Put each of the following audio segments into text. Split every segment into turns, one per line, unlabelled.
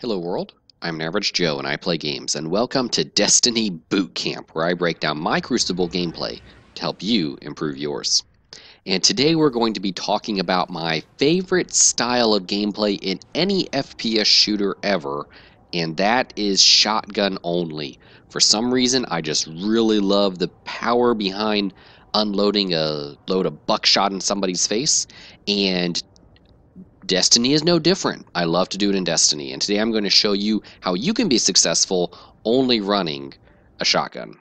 Hello world, I'm an average Joe and I play games, and welcome to Destiny Bootcamp, where I break down my Crucible gameplay to help you improve yours. And today we're going to be talking about my favorite style of gameplay in any FPS shooter ever, and that is shotgun only. For some reason, I just really love the power behind unloading a load of buckshot in somebody's face, and Destiny is no different. I love to do it in Destiny, and today I'm going to show you how you can be successful only running a shotgun.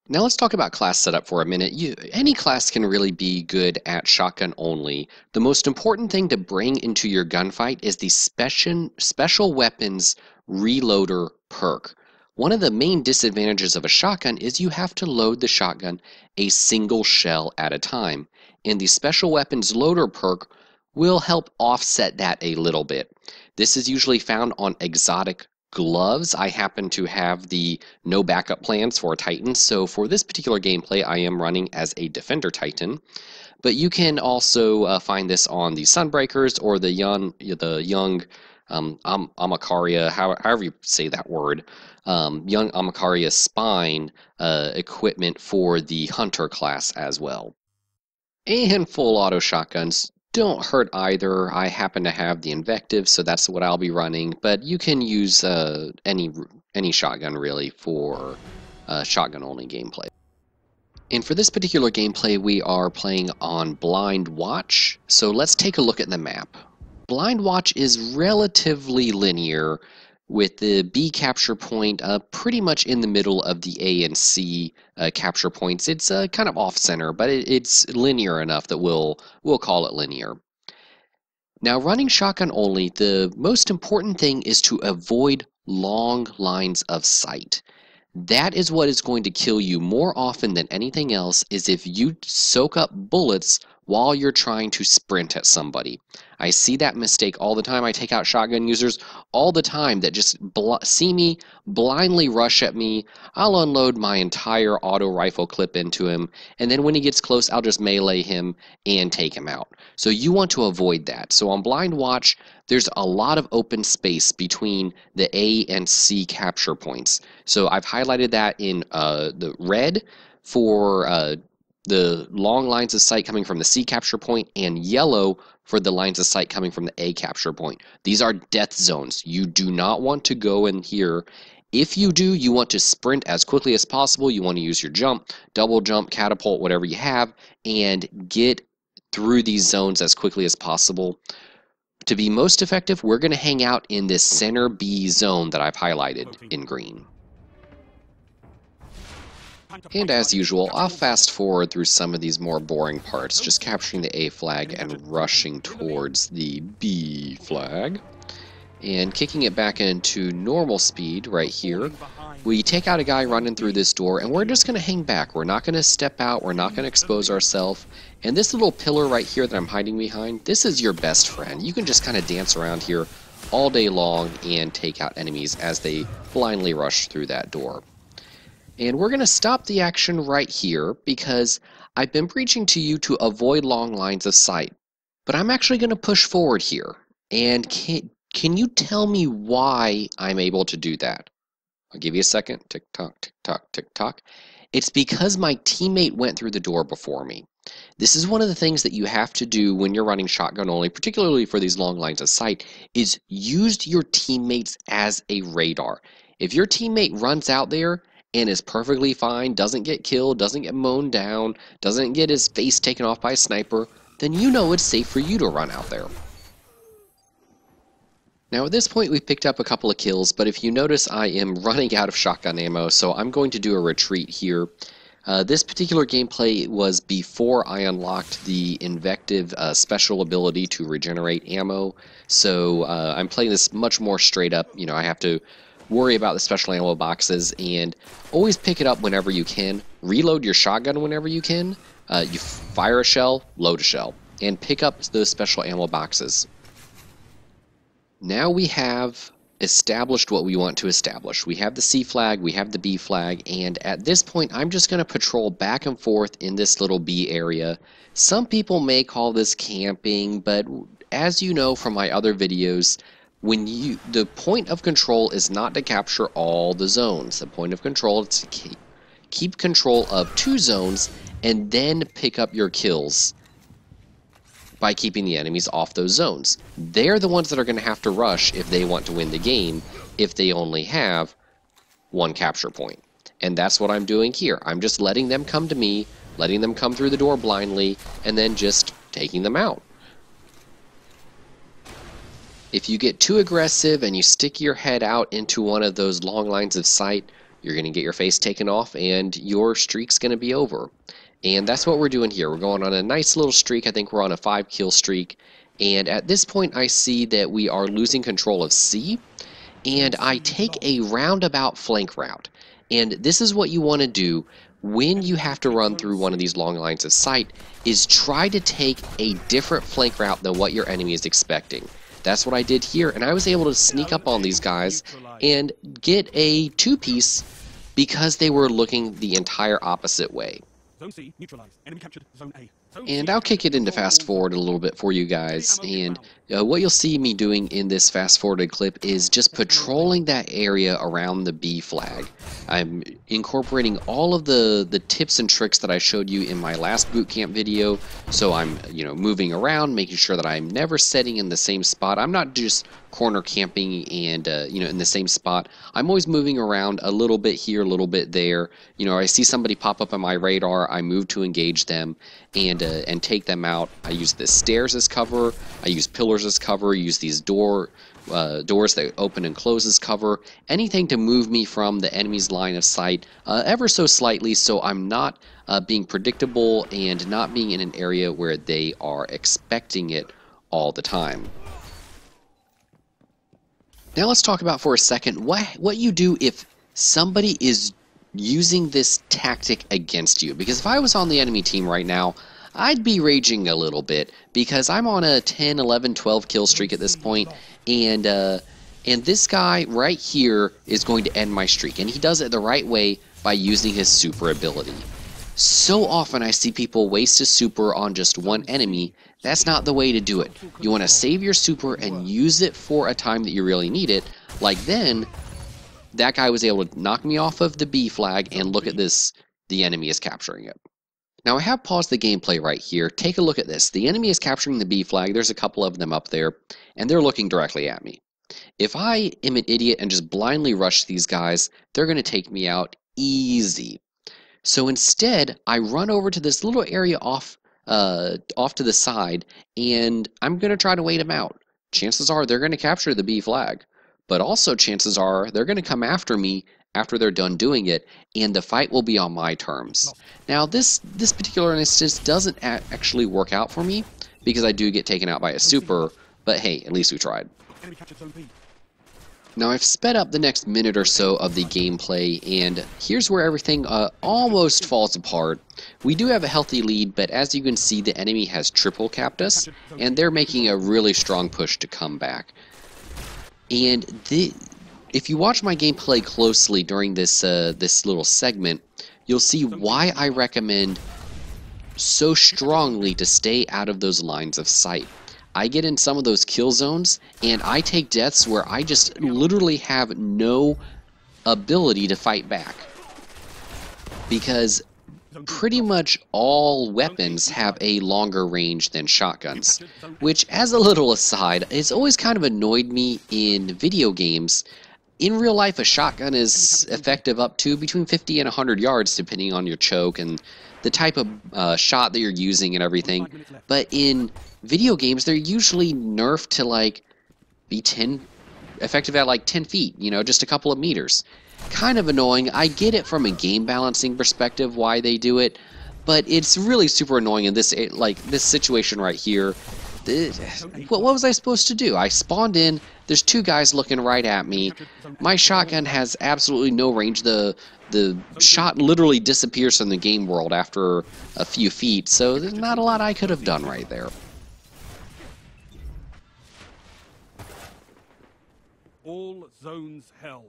Now let's talk about class setup for a minute. Any class can really be good at shotgun only. The most important thing to bring into your gunfight is the special weapons reloader perk. One of the main disadvantages of a shotgun is you have to load the shotgun a single shell at a time, and the special weapons loader perk will help offset that a little bit. This is usually found on exotic gloves. I happen to have the no backup plans for Titan, so for this particular gameplay I am running as a Defender Titan. But you can also find this on the Sunbreakers or the young Amakaria, however you say that word, young Amakaria spine equipment for the Hunter class as well. And full auto shotguns don't hurt either. I happen to have the Invective, so that's what I'll be running, but you can use any shotgun really for shotgun only gameplay. And for this particular gameplay we are playing on Blind Watch, so let's take a look at the map. Blind Watch is relatively linear, with the B capture point pretty much in the middle of the A and C capture points. It's kind of off center, but it's linear enough that we'll call it linear. Now, running shotgun only, the most important thing is to avoid long lines of sight. That is what is going to kill you more often than anything else, is if you soak up bullets while you're trying to sprint at somebody. I see that mistake all the time. I take out shotgun users all the time that just see me, blindly rush at me. I'll unload my entire auto rifle clip into him, and then when he gets close, I'll just melee him and take him out. So you want to avoid that. So on Blind Watch, there's a lot of open space between the A and C capture points. So I've highlighted that in the red for the long lines of sight coming from the C capture point, and yellow for the lines of sight coming from the A capture point. These are death zones. You do not want to go in here. If you do, you want to sprint as quickly as possible. You want to use your jump, double jump, catapult, whatever you have, and get through these zones as quickly as possible. To be most effective, we're going to hang out in this center B zone that I've highlighted in green. And as usual, I'll fast forward through some of these more boring parts, just capturing the A flag and rushing towards the B flag. And kicking it back into normal speed right here. We take out a guy running through this door, and we're just going to hang back. We're not going to step out, we're not going to expose ourselves. And this little pillar right here that I'm hiding behind, this is your best friend. You can just kind of dance around here all day long and take out enemies as they blindly rush through that door. And we're going to stop the action right here because I've been preaching to you to avoid long lines of sight. But I'm actually going to push forward here. And can you tell me why I'm able to do that? I'll give you a second. Tick tock, tick tock, tick tock. It's because my teammate went through the door before me. This is one of the things that you have to do when you're running shotgun only, particularly for these long lines of sight, is use your teammates as a radar. If your teammate runs out there and is perfectly fine, doesn't get killed, doesn't get mown down, doesn't get his face taken off by a sniper, then you know it's safe for you to run out there. Now at this point we've picked up a couple of kills, but if you notice I am running out of shotgun ammo, so I'm going to do a retreat here. This particular gameplay was before I unlocked the Invective special ability to regenerate ammo, so I'm playing this much more straight up. You know, I have to worry about the special ammo boxes, and always pick it up whenever you can. Reload your shotgun whenever you can. You fire a shell, load a shell, and pick up those special ammo boxes. Now we have established what we want to establish. We have the C flag, we have the B flag, and at this point I'm just going to patrol back and forth in this little B area. Some people may call this camping, but as you know from my other videos, The point of control is not to capture all the zones. The point of control is to keep control of 2 zones and then pick up your kills by keeping the enemies off those zones. They're the ones that are going to have to rush if they want to win the game, if they only have 1 capture point. And that's what I'm doing here. I'm just letting them come to me, letting them come through the door blindly, and then just taking them out. If you get too aggressive and you stick your head out into one of those long lines of sight, you're going to get your face taken off and your streak's going to be over. And that's what we're doing here. We're going on a nice little streak. I think we're on a 5-kill streak. And at this point I see that we are losing control of C. And I take a roundabout flank route. And this is what you want to do when you have to run through one of these long lines of sight, is try to take a different flank route than what your enemy is expecting. That's what I did here, and I was able to sneak up on these guys and get a 2-piece because they were looking the entire opposite way.
Zone C neutralized. Enemy captured Zone A.
And I'll kick it into fast forward a little bit for you guys, and what you'll see me doing in this fast forwarded clip is just patrolling that area around the B flag. I'm incorporating all of the tips and tricks that I showed you in my last bootcamp video, so I'm moving around, making sure that I'm never setting in the same spot. I'm not just corner camping and in the same spot. I'm always moving around a little bit here, a little bit there. I see somebody pop up on my radar, I move to engage them and take them out. I use the stairs as cover, I use pillars as cover, I use these doors that open and close as cover, anything to move me from the enemy's line of sight ever so slightly, so I'm not being predictable and not being in an area where they are expecting it all the time. Now let's talk about for a second what you do if somebody is using this tactic against you. Because if I was on the enemy team right now, I'd be raging a little bit because I'm on a 10, 11, 12 kill streak at this point, and this guy right here is going to end my streak, and he does it the right way by using his super ability. So often I see people waste a super on just one enemy. That's not the way to do it. You want to save your super and use it for a time that you really need it. Like then, that guy was able to knock me off of the B flag, and look at this, the enemy is capturing it. Now I have paused the gameplay right here. Take a look at this. The enemy is capturing the B flag. There's a couple of them up there, and they're looking directly at me. If I am an idiot and just blindly rush these guys, they're going to take me out easy. So instead, I run over to this little area off to the side, and I'm going to try to wait them out. Chances are they're going to capture the B flag, but also chances are they're going to come after me after they're done doing it, and the fight will be on my terms. Now this particular instance doesn't actually work out for me because I do get taken out by a super, but hey, at least we tried. Now I've sped up the next minute or so of the gameplay, and here's where everything almost falls apart. We do have a healthy lead, but as you can see, the enemy has triple capped us, and they're making a really strong push to come back. And if you watch my gameplay closely during this little segment, you'll see why I recommend so strongly to stay out of those lines of sight. I get in some of those kill zones, and I take deaths where I just literally have no ability to fight back. Because pretty much all weapons have a longer range than shotguns, which, as a little aside, has always kind of annoyed me in video games. In real life, a shotgun is effective up to between 50 and 100 yards, depending on your choke and the type of shot that you're using and everything. But in video games, they're usually nerfed to like be effective at like 10 feet, just a couple of meters. Kind of annoying. I get it from a game balancing perspective why they do it, but it's really super annoying in this situation right here. What was I supposed to do? I spawned in, there's 2 guys looking right at me. My shotgun has absolutely no range. The shot literally disappears from the game world after a few feet, so there's not a lot I could have done right there.
All zones held.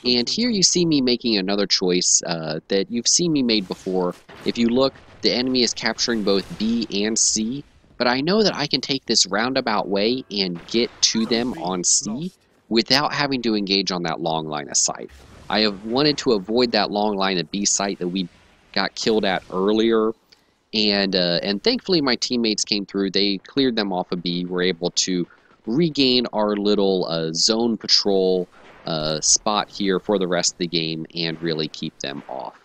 And here you see me making another choice that you've seen me made before. If you look, the enemy is capturing both B and C, but I know that I can take this roundabout way and get to
Zone
them
B
on C
lost.
without having to engage on that long line of sight. I have wanted to avoid that long line of B site that we got killed at earlier, and thankfully my teammates came through. They cleared them off of B. We're able to regain our little zone patrol spot here for the rest of the game and really keep them off.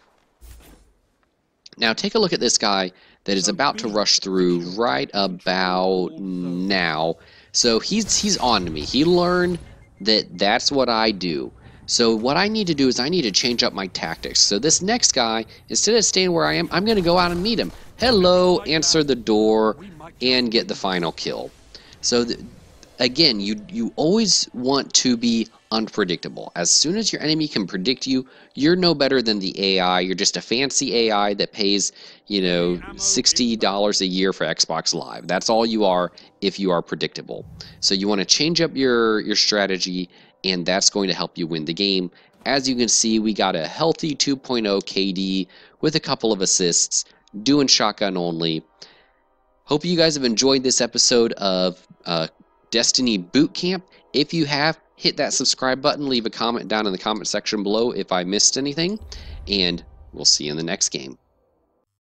Now take a look at this guy that is
Zone
about to
B
rush through
secure.
right
Control
about
all zones.
now. So he's on to me. He learned that that's what I do. So what I need to do is I need to change up my tactics. So this next guy, instead of staying where I am, I'm going to go out and meet him. Hello, answer the door, and get the final kill. So again, you always want to be unpredictable. As soon as your enemy can predict you, you're no better than the AI. You're just a fancy AI that pays,
Heavy ammo
$60 a year for Xbox Live. That's all you are if you are predictable. So you want to change up your strategy, and that's going to help you win the game. As you can see, we got a healthy 2.0 KD with a couple of assists, doing shotgun only. Hope you guys have enjoyed this episode of Destiny Bootcamp. If you have, hit that subscribe button, leave a comment down in the comment section below if I missed anything, and we'll see you in the next game.